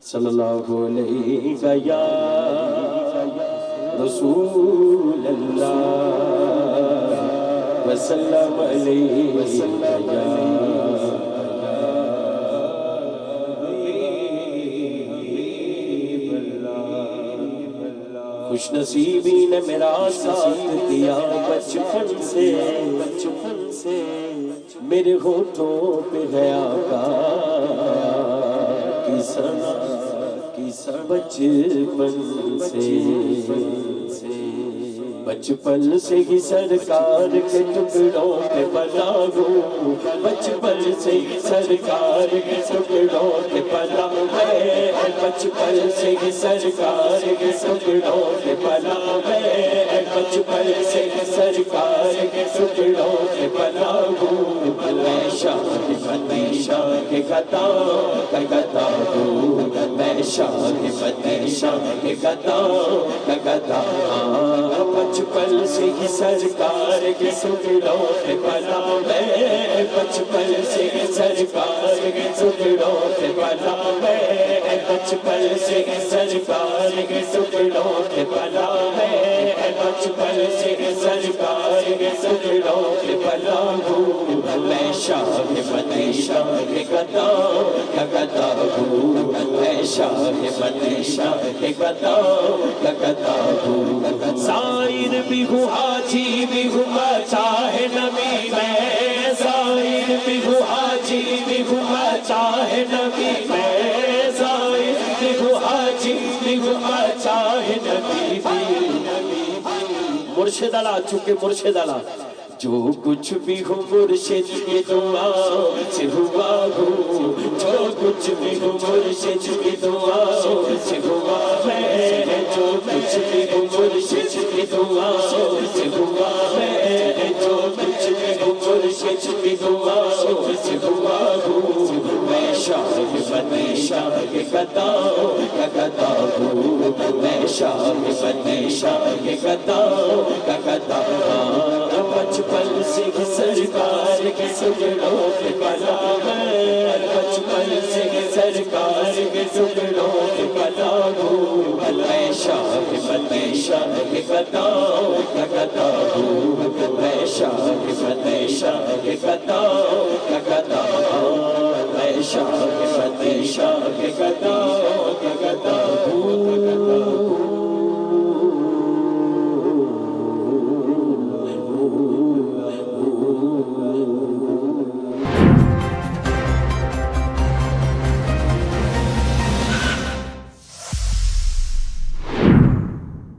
صلی اللہ علیہ یا رسول اللہ وسلم علیہ یا خوش نصیبی نے میرا ساتھ دیا بچپن سے میرے ہونٹوں پہ ہے آقا کی ثنا بچپن سے ہی سرکار کے ٹکڑوں پہ پلا ہوں بچپن سے ہی سرکار کے ٹکڑوں پہ پلا میں بچپن سے ہی سرکار کے ٹکڑوں پہ پلا میں بچپن سے ہی سرکار کے ٹکڑوں پہ پلا ہوں میں شاہ فتح شاہ کے گدا ہوں میں شاہ فتح شاہ کے گدا بچپن سے ہی سرکار کے ٹکڑوں پہ پلا میں بچپن سے ہی سرکار کے ٹکڑوں پہ پلا میں بچپن سے ہی سرکار کے ٹکڑوں پہ پلا میں بچپن سے ہی سرکار کے ٹکڑوں پہ پلا ہوں میں شاہ فتح شاہ کے گدا ہوں میں شاہ فتح شاہ کے گدا ہوں زائر بھی ہوں حاجی بھی ہوں چاہے نبی میں زائر بھی ہوں حاجی بھی ہوں چاہے نبی میں زائر بھی ہوں حاجی بھی ہوں چاہے نبی مرشد اللہ چونکہ مرشد اللہ جو کچھ بھی ہو مرشد کی دعا سے ہوا ہوں جو کچھ بھی ہو مرشد کی دعا سے ہوا میں جو کچھ بھی ہو مرشد کی دعا سے ہوا میں جو کچھ بھی ہو مرشد کی دعا سے ہوا ہوں میں شاہ فتح شاہ کے گدا ہوں میں شاہ فتح شاہ کے گدا بچپن سے ہی سرکار کے ٹکڑوں پہ پلا میں بچپن سے ہی سرکار کے ٹکڑوں پہ پلا ہوں میں شاہ فتح شاہ کے گدا ہوں میں شاہ فتح شاہ کے گدا میں شاہ فتح شاہ کے گدا